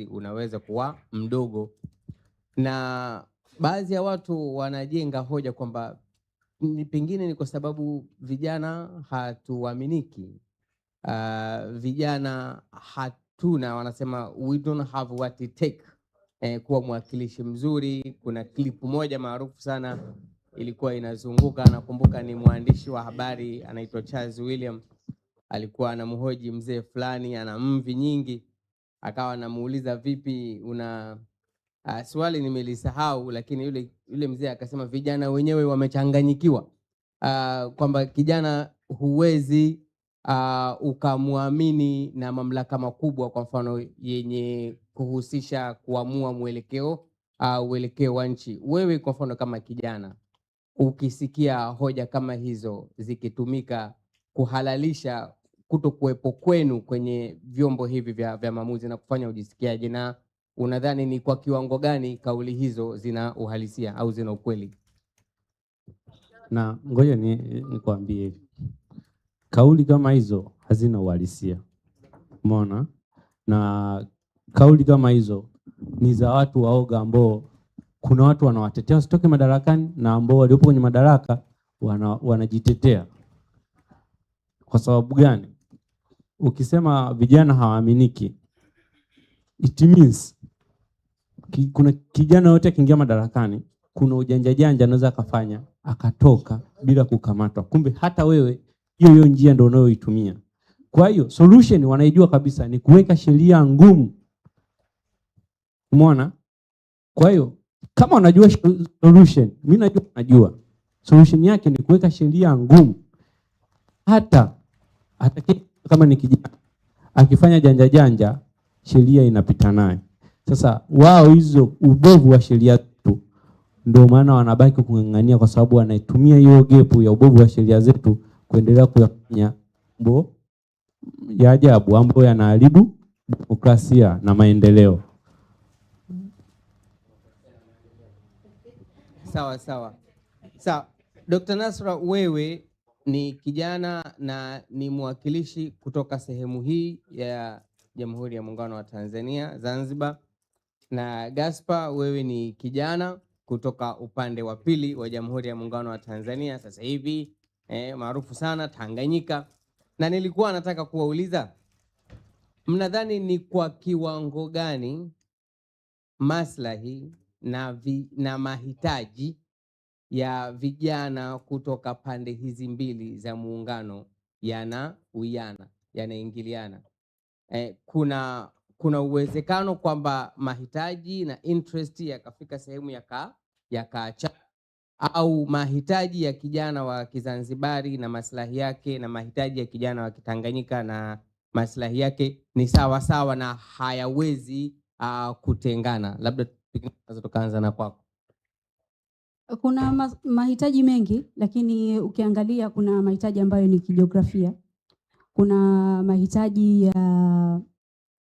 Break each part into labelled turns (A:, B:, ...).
A: unaweza kuwa mdogo, na baadhi ya watu wanajenga hoja kwamba pengine ni kwa sababu vijana hatuaminiki, vijana hatuna, wanasema we don't have what it take kuwa mwakilishi mzuri. Kuna klipu moja maarufu sana ilikuwa inazunguka, nakumbuka ni mwandishi wa habari anaitwa Charles William, alikuwa anamhoji mzee fulani ana mvi nyingi, akawa anamuuliza vipi una swali nimelisahau, lakini yule mzee akasema vijana wenyewe wamechanganyikiwa, kwamba kijana huwezi ukamwamini na mamlaka makubwa, kwa mfano yenye kuhusisha kuamua mwelekeo wa nchi. Wewe kwa mfano kama kijana, ukisikia hoja kama hizo zikitumika kuhalalisha kutokuwepo kwenu kwenye vyombo hivi vya maamuzi, na kufanya ujisikiaje, na unadhani ni kwa kiwango gani kauli hizo zina uhalisia au zina ukweli?
B: Na ngoja nikwambie hivi, kauli kama hizo hazina uhalisia, umeona? Na kauli kama hizo ni za watu waoga, ambao kuna watu wanawatetea wasitoke madarakani, na ambao waliopo kwenye madaraka wanajitetea. Kwa sababu gani? Ukisema vijana hawaaminiki, it means kuna kijana yote akiingia madarakani, kuna ujanja janja anaweza akafanya akatoka bila kukamatwa, kumbe hata wewe hiyo njia ndio unayoitumia. Kwa hiyo solution wanaijua kabisa, ni kuweka sheria ngumu, umeona? Kwa hiyo kama unajua solution, mimi najua solution yake ni kuweka sheria ngumu. Hata kama ni kijana akifanya janja janja, sheria inapita naye. Sasa wao hizo ubovu wa sheria zetu ndio maana wanabaki kung'ang'ania, kwa sababu wanaitumia hiyo gepu ya ubovu wa sheria zetu kuendelea kuyafanya mambo ya ajabu ambayo yanaharibu demokrasia na maendeleo.
A: Sawa. Dr. Nasra, wewe ni kijana na ni mwakilishi kutoka sehemu hii ya Jamhuri ya Muungano wa Tanzania, Zanzibar. Na Gaspar, wewe ni kijana kutoka upande wa pili wa Jamhuri ya Muungano wa Tanzania, sasa hivi maarufu sana Tanganyika. Na nilikuwa nataka kuwauliza, mnadhani ni kwa kiwango gani maslahi na mahitaji ya vijana kutoka pande hizi mbili za muungano yanaingiliana? Kuna uwezekano kwamba mahitaji na interest yakafika sehemu yakaacha, au mahitaji ya kijana wa Kizanzibari na maslahi yake na mahitaji ya kijana wa Kitanganyika na maslahi yake ni sawa sawa na hayawezi kutengana? Labda tukaanza na kwako.
C: Kuna mahitaji mengi, lakini ukiangalia kuna mahitaji ambayo ni kijiografia. Kuna mahitaji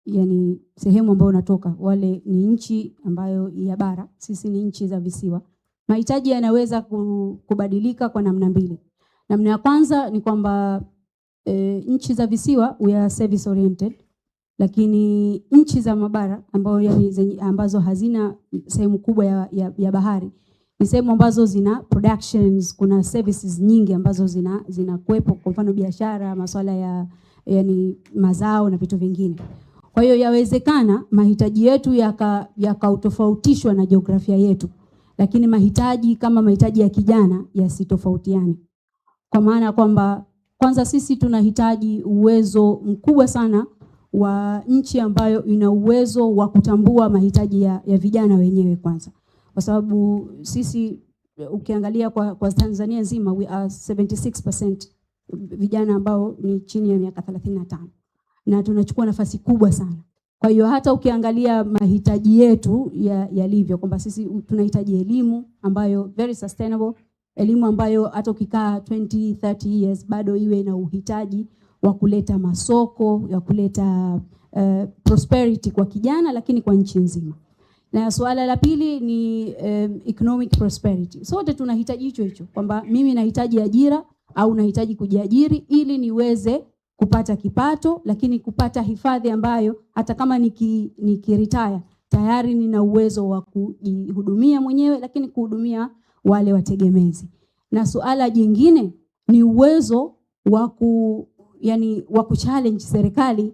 C: yani sehemu ambayo unatoka, wale ni nchi ambayo ya bara, sisi ni nchi za visiwa. Mahitaji yanaweza kubadilika kwa namna mbili. Namna ya kwanza ni kwamba nchi za visiwa we are service oriented, lakini nchi za mabara ambazo hazina sehemu kubwa ya bahari ni sehemu ambazo zina productions, kuna services nyingi ambazo zinakuwepo, kwa mfano biashara, masuala ya mazao na vitu vingine. Kwa hiyo yawezekana mahitaji yetu yakautofautishwa na jiografia yetu, lakini mahitaji kama mahitaji ya kijana yasitofautiane. Kwa maana kwamba kwanza sisi tunahitaji uwezo mkubwa sana wa nchi ambayo ina uwezo wa kutambua mahitaji ya vijana wenyewe kwanza. Kwa sababu sisi ukiangalia kwa Tanzania nzima we are 76% vijana ambao ni chini ya miaka 35. Na tunachukua nafasi kubwa sana. Kwa hiyo hata ukiangalia mahitaji yetu yalivyo, kwamba sisi tunahitaji elimu ambayo very sustainable, elimu ambayo hata ukikaa 20-30 years bado iwe na uhitaji wa kuleta masoko, ya kuleta prosperity kwa kijana, lakini kwa nchi nzima. Na suala la pili ni economic prosperity. Sote tunahitaji hicho kwamba mimi nahitaji ajira au nahitaji kujiajiri ili niweze kupata kipato, lakini kupata hifadhi ambayo hata kama nikiretire tayari nina uwezo wa kujihudumia mwenyewe, lakini kuhudumia wale wategemezi. Na suala jingine ni uwezo wa kuchallenge serikali,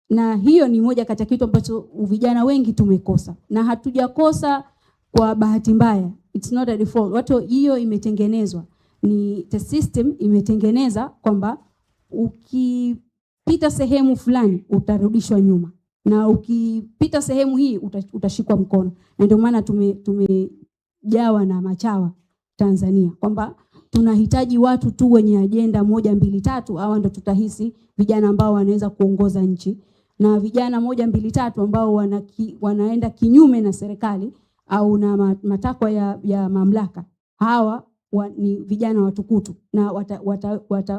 C: na hiyo ni moja kati ya kitu ambacho vijana wengi tumekosa, na hatujakosa kwa bahati mbaya. It's not a default. Watu hiyo imetengenezwa, ni the system imetengeneza kwamba ukipita sehemu fulani utarudishwa nyuma, na ukipita sehemu hii utashikwa mkono. Na ndio maana tumejawa na machawa Tanzania, kwamba tunahitaji watu tu wenye ajenda 1, 2, 3. Hawa ndio tutahisi vijana ambao wanaweza kuongoza nchi, na vijana 1, 2, 3 ambao wanaenda kinyume na serikali au na matakwa ya mamlaka. Hawa ni vijana watukutu, na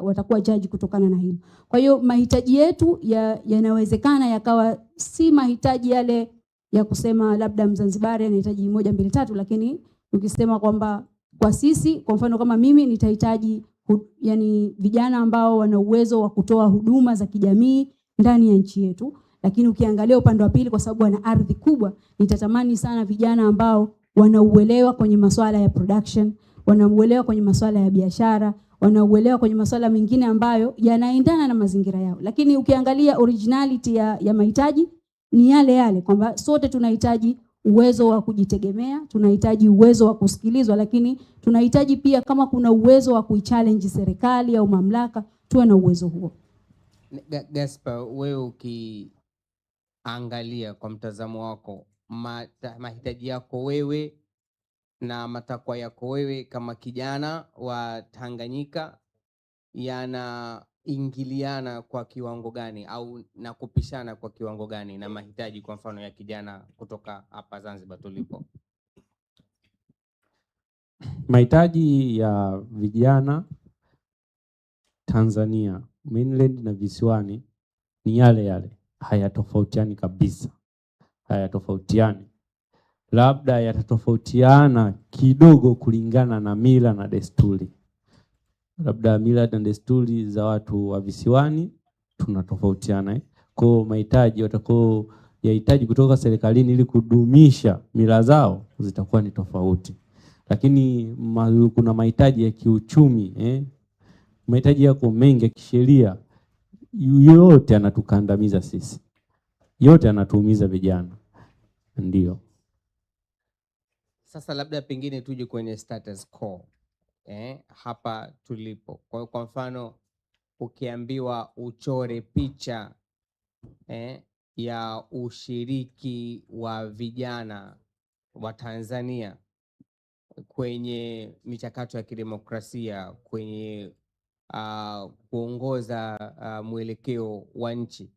C: watakuwa jaji kutokana na hilo. Kwa hiyo mahitaji yetu yanawezekana yakawa si mahitaji yale ya kusema labda Mzanzibari anahitaji 1, 2, 3, lakini ukisema kwamba kwa sisi, kwa mfano kama mimi nitahitaji vijana ambao wana uwezo wa kutoa huduma za kijamii ndani ya nchi yetu. Lakini ukiangalia upande wa pili, kwa sababu wana ardhi kubwa, nitatamani sana vijana ambao wanauelewa kwenye masuala ya production, wanauelewa kwenye masuala ya biashara, wanauelewa kwenye masuala mengine ambayo yanaendana na mazingira yao. Lakini ukiangalia originality ya mahitaji ni yale yale, kwamba sote tunahitaji uwezo wa kujitegemea, tunahitaji uwezo wa kusikilizwa, lakini tunahitaji pia kama kuna uwezo wa kuichallenge serikali au mamlaka, tuwe na uwezo huo.
A: Gaspar, wewe ukiangalia kwa mtazamo wako mahitaji yako wewe na matakwa yako wewe kama kijana wa Tanganyika yanaingiliana kwa kiwango gani, au na kupishana kwa kiwango gani na mahitaji kwa mfano ya kijana kutoka hapa Zanzibar tulipo?
B: Mahitaji ya vijana Tanzania mainland na visiwani ni yale yale, hayatofautiani kabisa, hayatofautiani. Labda yatatofautiana kidogo kulingana na mila na desturi. Labda mila na desturi za watu wa visiwani tunatofautiana. Kwa mahitaji watakao yahitaji kutoka serikalini ili kudumisha mila zao zitakuwa ni tofauti. Lakini kuna mahitaji ya kiuchumi, mahitaji yako mengi ya kisheria, yote yanatukandamiza sisi, yote yanatuumiza vijana. Ndio.
A: Sasa labda pengine tuje kwenye status quo hapa tulipo. Kwa mfano ukiambiwa uchore picha ya ushiriki wa vijana wa Tanzania kwenye michakato ya kidemokrasia, kwenye kuongoza mwelekeo wa nchi,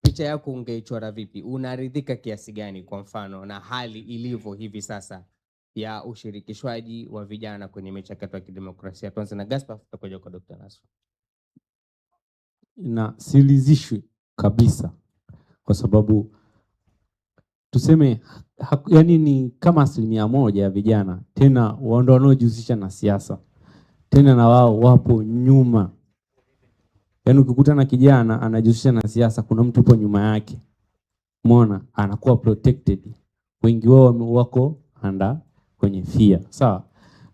A: picha yako ungeichora vipi? Unaridhika kiasi gani kwa mfano na hali ilivyo hivi sasa ya ushirikishwaji wa vijana kwenye michakato ya kidemokrasia? Tuanze na Gaspar, tutakuja kwa Dr. Nasra.
B: Na silizishwi kabisa, kwa sababu tuseme yani ni kama 1% ya vijana, tena wao wanaojihusisha na siasa, tena na wao wapo nyuma. Yani ukikuta na kijana anajihusisha na siasa, kuna mtu yupo nyuma yake, umeona, anakuwa protected. Wengi wao wako kwenye fear. Sawa,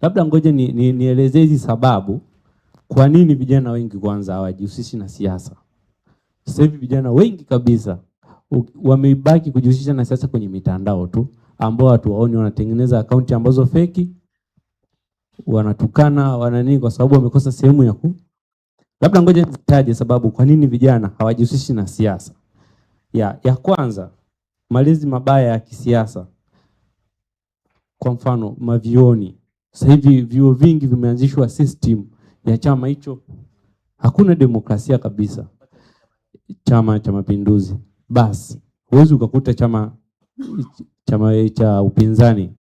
B: labda ngoja nielezee hizi sababu kwa nini vijana wengi kwanza hawajihusishi na siasa. Sasa hivi vijana wengi kabisa wamebaki kujihusisha na siasa kwenye mitandao tu, ambao watu waoni, wanatengeneza akaunti ambazo feki, wanatukana, wanani, kwa sababu wamekosa sehemu ya labda ngoja nitaje sababu kwa nini vijana hawajihusishi na siasa. Ya kwanza, malezi mabaya ya kisiasa. Kwa mfano mavioni, sasa hivi vyuo vingi vimeanzishwa system ya chama hicho, hakuna demokrasia kabisa. Chama cha Mapinduzi, basi huwezi ukakuta chama cha upinzani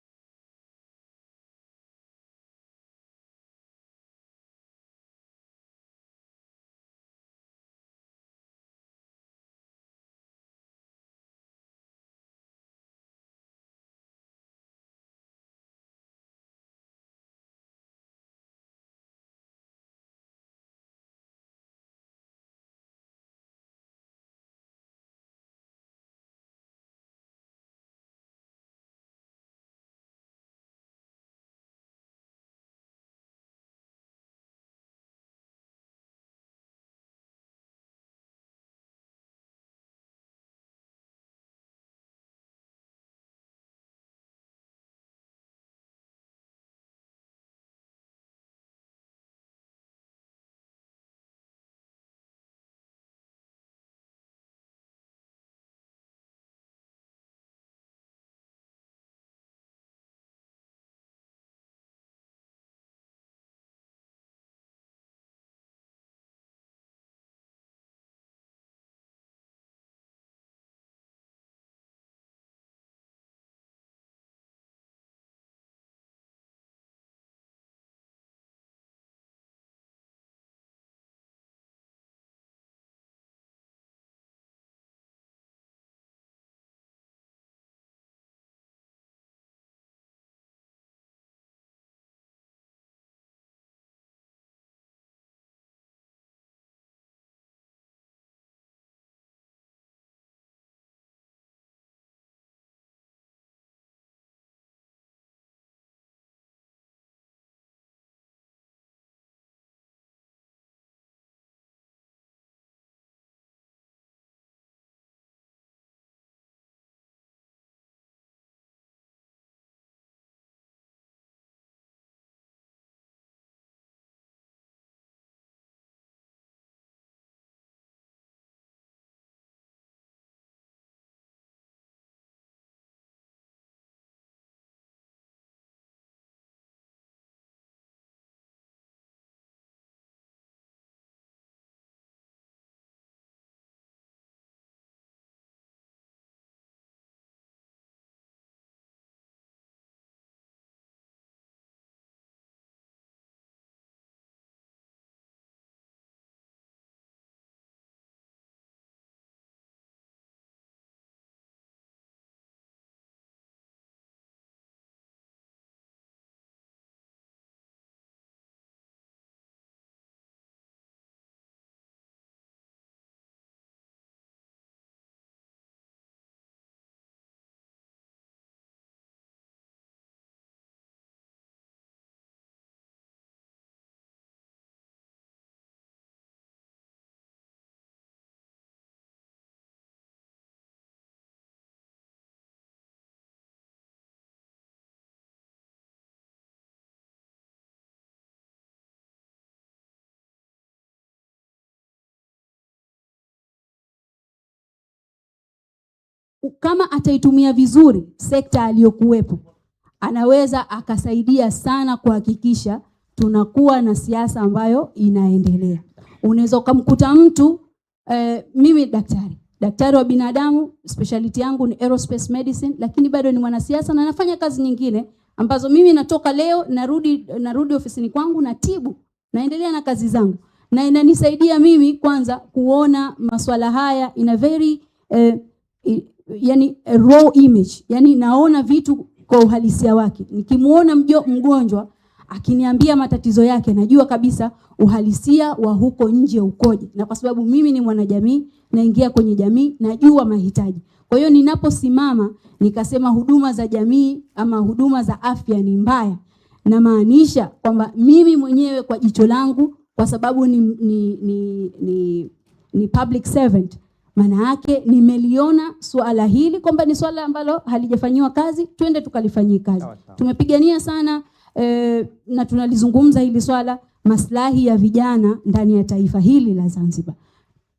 C: kama ataitumia vizuri sekta aliyokuwepo, anaweza akasaidia sana kuhakikisha tunakuwa na siasa ambayo inaendelea. Unaweza ukamkuta mtu mimi daktari wa binadamu, specialty yangu ni aerospace medicine, lakini bado ni mwanasiasa na nafanya kazi nyingine ambazo mimi natoka leo narudi ofisini kwangu na tibu, naendelea na kazi zangu, na inanisaidia mimi kwanza kuona masuala haya in a very yani a raw image, yani naona vitu kwa uhalisia wake. Nikimuona mgonjwa akiniambia matatizo yake, najua kabisa uhalisia wa huko nje ukoje, na kwa sababu mimi ni mwanajamii, naingia kwenye jamii, najua mahitaji. Kwa hiyo ninaposimama nikasema huduma za jamii ama huduma za afya ni mbaya, na maanisha kwamba mimi mwenyewe kwa jicho langu, kwa sababu ni public servant, maana yake nimeliona suala hili kwamba ni swala ambalo halijafanyiwa kazi, twende tukalifanyie kazi. Tumepigania sana na tunalizungumza hili swala, maslahi ya vijana ndani ya taifa hili la Zanzibar.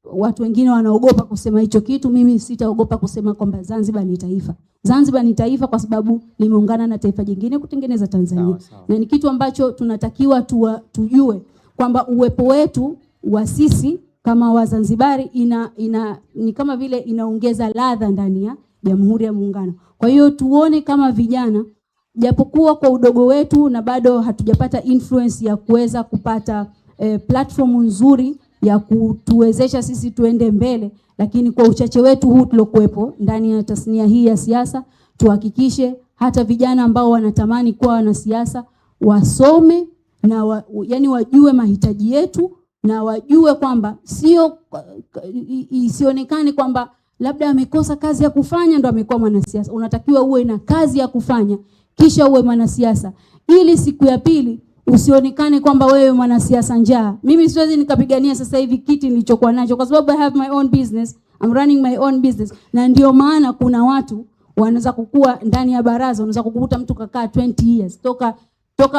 C: Watu wengine wanaogopa kusema hicho kitu, mimi sitaogopa kusema kwamba Zanzibar ni taifa. Zanzibar ni taifa kwa sababu limeungana na taifa jingine kutengeneza Tanzania. Sawa. Na ni kitu ambacho tunatakiwa tujue kwamba uwepo wetu wa sisi kama Wazanzibari ni kama vile inaongeza ladha ndani ya Jamhuri ya Muungano. Kwa hiyo tuone kama vijana, japokuwa kwa udogo wetu na bado hatujapata influence ya kuweza kupata platform nzuri ya kutuwezesha sisi tuende mbele, lakini kwa uchache wetu huu tulokuepo ndani ya tasnia hii ya siasa, tuhakikishe hata vijana ambao wanatamani kuwa wanasiasa wasome na yani wajue mahitaji yetu, na wajue kwamba isionekane kwamba labda amekosa kazi ya kufanya ndo amekuwa mwanasiasa. Unatakiwa uwe na kazi ya kufanya kisha uwe mwanasiasa, ili siku ya pili usionekane kwamba wewe mwanasiasa njaa. Mimi siwezi nikapigania sasa hivi kiti nilichokuwa nacho kwa sababu I have my own business, I'm running my own business. Na ndio maana kuna watu wanaweza kukua ndani ya baraza, unaweza kukuta mtu kakaa 20 years toka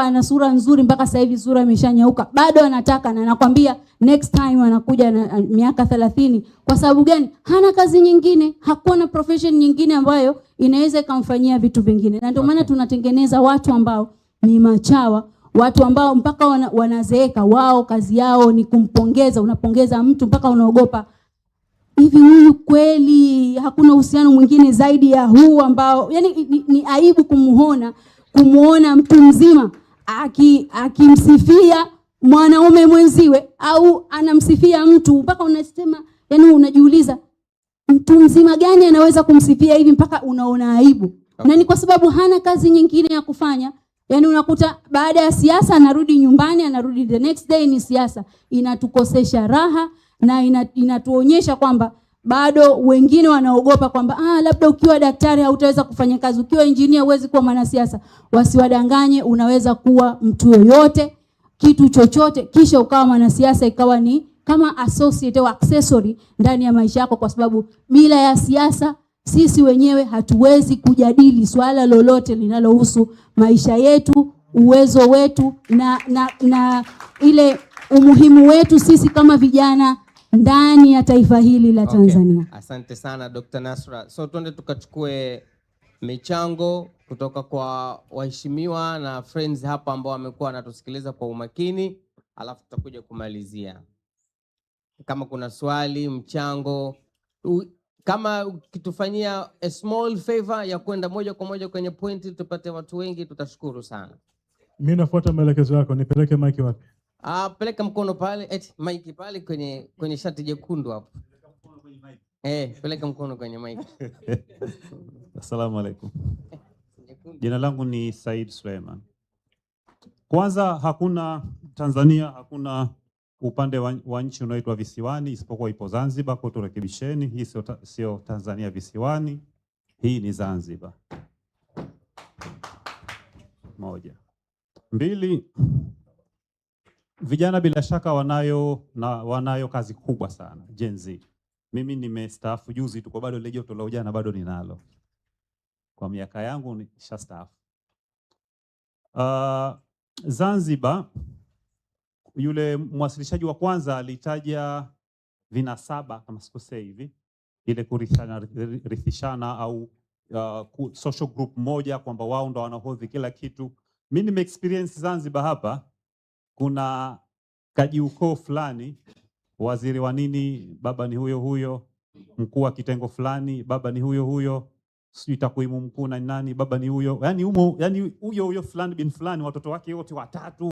C: ana sura nzuri mpaka sasa hivi sura imeshanyauka, bado anataka, na nakwambia next time anakuja na miaka 30. Kwa sababu gani? Hana kazi nyingine, hakuna profession nyingine ambayo inaweza kumfanyia vitu vingine. Na ndio maana tunatengeneza watu ambao ni machawa, watu ambao mpaka wanazeeka, wao kazi yao ni kumpongeza. Unapongeza mtu mpaka unaogopa, hivi huyu kweli hakuna uhusiano mwingine zaidi ya huu ambao yani ni aibu kumuona mtu mzima akimsifia mwanaume mwenziwe, au anamsifia mtu mpaka unasema, yani unajiuliza mtu mzima gani anaweza kumsifia hivi mpaka unaona aibu. Okay. Na ni kwa sababu hana kazi nyingine ya kufanya. Yani unakuta baada ya siasa anarudi nyumbani, anarudi the next day ni siasa. Inatukosesha raha na inatuonyesha kwamba bado wengine wanaogopa kwamba labda ukiwa daktari hautaweza kufanya kazi, ukiwa engineer huwezi kuwa mwanasiasa. Wasiwadanganye, unaweza kuwa mtu yoyote, kitu chochote, kisha ukawa mwanasiasa ikawa ni kama associate au accessory ndani ya maisha yako, kwa sababu bila ya siasa sisi wenyewe hatuwezi kujadili swala lolote linalohusu maisha yetu, uwezo wetu na ile umuhimu wetu sisi kama vijana ndani ya taifa hili la Tanzania.
A: Okay. Asante sana Dr. Nasra. So tuende tukachukue michango kutoka kwa waheshimiwa na friends hapa ambao wamekuwa wanatusikiliza kwa umakini, alafu tutakuja kumalizia. Kama kuna swali, mchango, kama ukitufanyia a small favor ya kwenda moja kwa moja kwenye pointi tupate watu wengi, tutashukuru sana.
D: Mimi nafuata maelekezo yako, nipeleke mic wapi?
A: Peleka mkono pale, mic pale kwenye shati jekundu hapo. Peleka mkono kwenye mic.
E: Assalamu alaikum. Jina langu ni Said Suleiman. Kwanza Tanzania hakuna upande wa nchi unaoitwa visiwani isipokuwa ipo Zanzibar, kwa turekebisheni, hii sio Tanzania visiwani, hii ni Zanzibar. Moja. Mbili, vijana bila shaka wanayo kazi kubwa sana, Gen Z. Mimi nimestaafu juzi tu, kwa bado ile joto la ujana bado ninalo. Kwa miaka yangu nishastaafu. Zanzibar, yule mwasilishaji wa kwanza alitaja vinasaba kama sikosei hivi ile kurithishana au social group moja kwamba wao ndo wanahodhi kila kitu. Mimi nime experience Zanzibar hapa, kuna kajiukoo fulani, waziri wa nini baba ni huyo huyo, mkuu wa kitengo fulani baba ni huyo huyo, sijui takwimu mkuu na nani baba ni huyo, yani huyo huyo fulani bin fulani, watoto wake wote watatu